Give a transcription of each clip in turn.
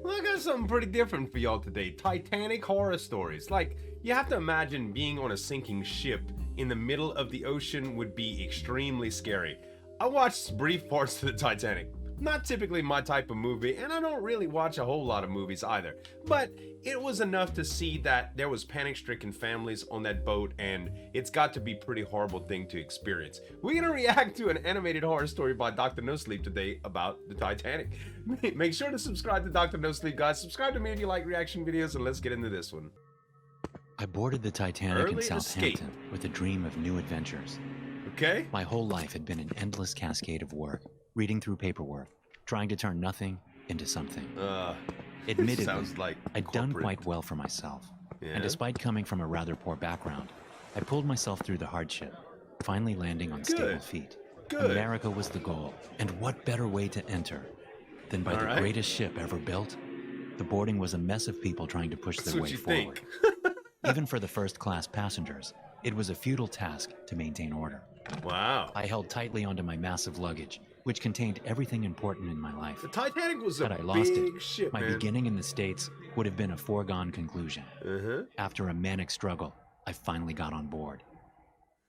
Well, I got something pretty different for y'all today. Titanic horror stories. Like, you have to imagine being on a sinking ship in the middle of the ocean would be extremely scary. I watched brief parts of the Titanic. Not typically my type of movie, and I don't really watch a whole lot of movies either. But it was enough to see that there was panic-stricken families on that boat, and it's got to be a pretty horrible thing to experience. We're gonna react to an animated horror story by Dr NoSleep today about the Titanic. Make sure to subscribe to Dr NoSleep, guys. Subscribe to me if you like reaction videos, and let's get into this one. I boarded the Titanic in Early Southampton escape. with a dream of new adventures. Okay? My whole life had been an endless cascade of work, reading through paperwork, trying to turn nothing into something. Admittedly, sounds like I'd done corporate. quite well for myself. Yeah? And despite coming from a rather poor background, I pulled myself through the hardship, finally landing on stable Good. feet. Good. America was the goal, and what better way to enter than by the Alright. greatest ship ever built? The boarding was a mess of people trying to push That's their what way you forward. think. Even for the first-class passengers, it was a futile task to maintain order. Wow. I held tightly onto my massive luggage, which contained everything important in my life. The Titanic was a Had I lost big it, ship, my man. beginning in the States would have been a foregone conclusion. Uh-huh. After a manic struggle, I finally got on board.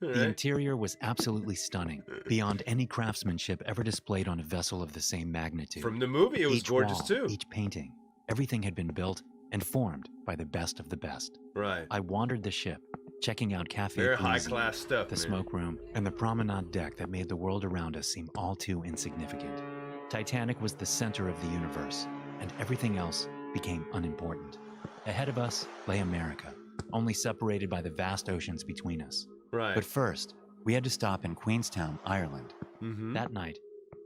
The Alright. interior was absolutely stunning, beyond any craftsmanship ever displayed on a vessel of the same magnitude. From the movie, it was Each gorgeous wall, too. each painting, everything had been built and formed by the best of the best. Right. I wandered the ship, checking out Cafe Very high Parisi, class stuff, the man. smoke room, and the promenade deck that made the world around us seem all too insignificant. Titanic was the center of the universe, and everything else became unimportant. Ahead of us lay America, only separated by the vast oceans between us. Right. But first, we had to stop in Queenstown, Ireland. Mm-hmm. That night,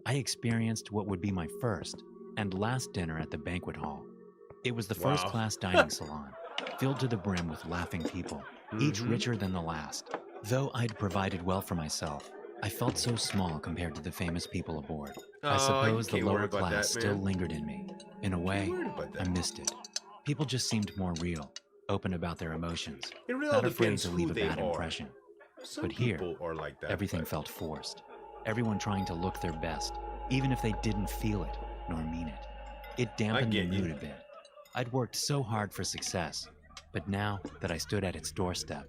I experienced what would be my first and last dinner at the banquet hall. It was the Wow. first-class dining salon, filled to the brim with laughing people, each Mhm. richer than the last. Though I'd provided well for myself, I felt so small compared to the famous people aboard. I suppose the can't worry lower about class that, still man. lingered in me. In a way, Worried about I that. missed it. People just seemed more real, open about their emotions, It really not afraid depends to who leave a they bad are. impression. Some But here, people are like that. Everything but- felt forced. Everyone trying to look their best, even if they didn't feel it nor mean it. It dampened the get you. mood a bit. I'd worked so hard for success, but now that I stood at its doorstep,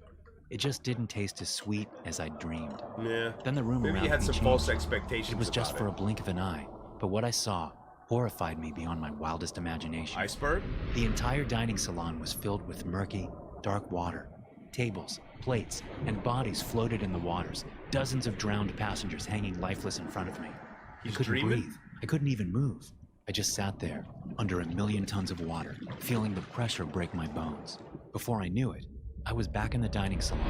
it just didn't taste as sweet as I'd dreamed. Yeah. Then the room Maybe around you had me some changed. false expectations. It was just about for a it. blink of an eye, but what I saw horrified me beyond my wildest imagination. Iceberg. The entire dining salon was filled with murky, dark water. Tables, plates, and bodies floated in the waters, dozens of drowned passengers hanging lifeless in front of me. He's I couldn't dreaming? breathe. I couldn't even move. I just sat there, under a million tons of water, feeling the pressure break my bones. Before I knew it, I was back in the dining salon.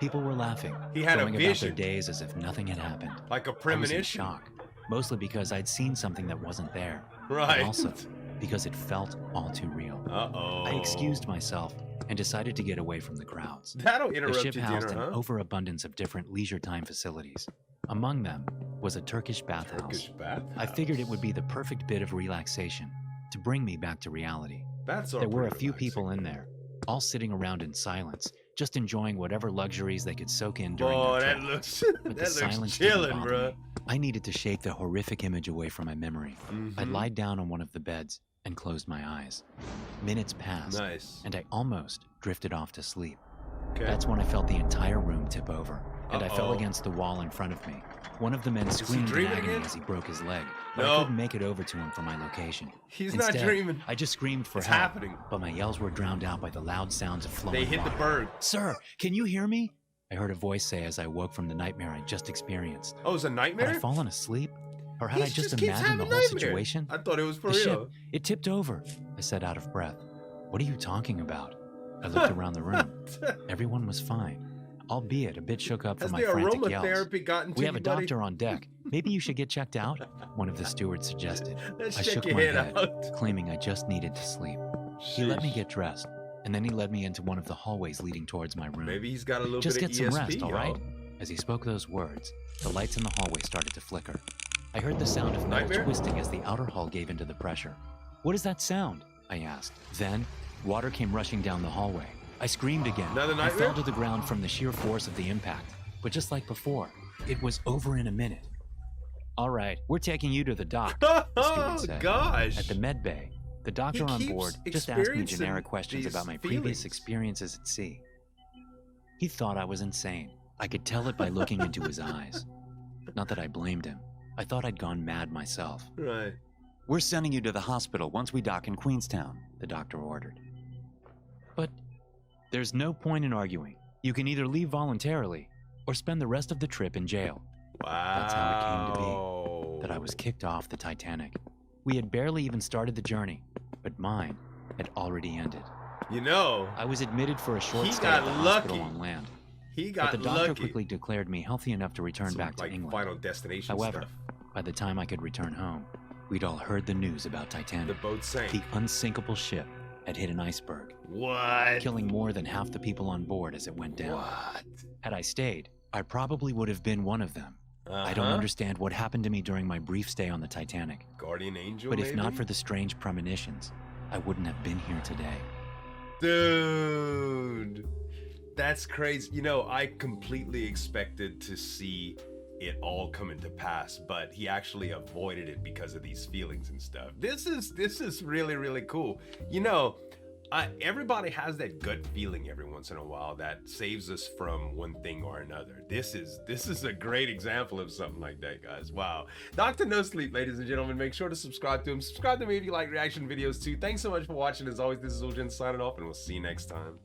People were laughing, He had a going about their vision. days as if nothing had happened. Like a I was in premonition. shock, mostly because I'd seen something that wasn't there, Right. but also because it felt all too real. Uh-oh. I excused myself and decided to get away from the crowds. That'll The interrupt ship your housed dinner, an huh? overabundance of different leisure time facilities. Among them was a Turkish bathhouse. Turkish bath. I figured it would be the perfect bit of relaxation to bring me back to reality. That's There were a few people in there, all sitting around in silence, just enjoying whatever luxuries they could soak in during Oh, their that trip. looks But that the silence looks didn't chilling, bother bro. me. I needed to shake the horrific image away from my memory. I Mhm. lied down on one of the beds and closed my eyes. Minutes passed, Nice. and I almost drifted off to sleep. Okay. That's when I felt the entire room tip over, and I fell Uh-oh. against the wall in front of me. One of the men he screamed in dreaming agony again? as he broke his leg, but No. I couldn't make it over to him from my location. He's Instead, not dreaming. I just screamed for It's help, happening. but my yells were drowned out by the loud sounds of flowing They hit the water. berg. Sir, can you hear me? I heard a voice say as I woke from the nightmare I just experienced. Oh, it's a Had nightmare? I fallen asleep? Or had He I just keeps imagined the having whole nightmares. situation? I thought it was for The real. ship, it tipped over, I said out of breath. What are you talking about? I looked around the room. Everyone was fine, albeit a bit shook up Has from the my frantic yells. aromatherapy gotten to We have you, a buddy? doctor on deck. Maybe you should get checked out, one of the stewards suggested. Let's I check shook your my head head, out. claiming I just needed to sleep. He let me Sheesh. get dressed, and then he led me into one of the hallways leading towards my room. Maybe he's got a little Just bit get of some ESP, rest, all right? y'all. As he spoke those words, the lights in the hallway started to flicker. I heard the sound of metal Nightmare? twisting as the outer hull gave into the pressure. What is that sound? I asked. Then, water came rushing down the hallway. I screamed again. Another I nightmare? fell to the ground from the sheer force of the impact. But just like before, it was over in a minute. All right, we're taking you to the dock, the steward Oh, said. gosh. At the med bay, The doctor on keeps board just asked me experiencing generic questions these about my feelings. previous experiences at sea. He thought I was insane. I could tell it by looking into his eyes. Not that I blamed him. I thought I'd gone mad myself. Right. We're sending you to the hospital once we dock in Queenstown, The doctor ordered. But there's no point in arguing. You can either leave voluntarily or spend the rest of the trip in jail. Wow. That's how it came to be, that I was kicked off the Titanic. We had barely even started the journey, but mine had already ended. You know, I was admitted for a short He stay got at the hospital lucky. on land, he but got the doctor lucky. quickly declared me healthy enough to return Some, back to like, England. Final Destination However, stuff. by the time I could return home, we'd all heard the news about The Titanic. boat sank. The unsinkable ship had hit an iceberg, What? killing more than half the people on board as it went down. What? Had I stayed, I probably would have been one of them. I don't understand what happened to me during my brief stay on the Titanic, Guardian Angel, but if not maybe? for the strange premonitions, I wouldn't have been here today. Dude, that's crazy. You know, I completely expected to see it all come into pass, but he actually avoided it because of these feelings and stuff. This is really, really cool. You know, everybody has that gut feeling every once in a while that saves us from one thing or another. This is a great example of something like that, guys. Wow. Dr. NoSleep, ladies and gentlemen, make sure to subscribe to him. Subscribe to me if you like reaction videos too. Thanks so much for watching. As always, this is Zueljin signing off, and we'll see you next time.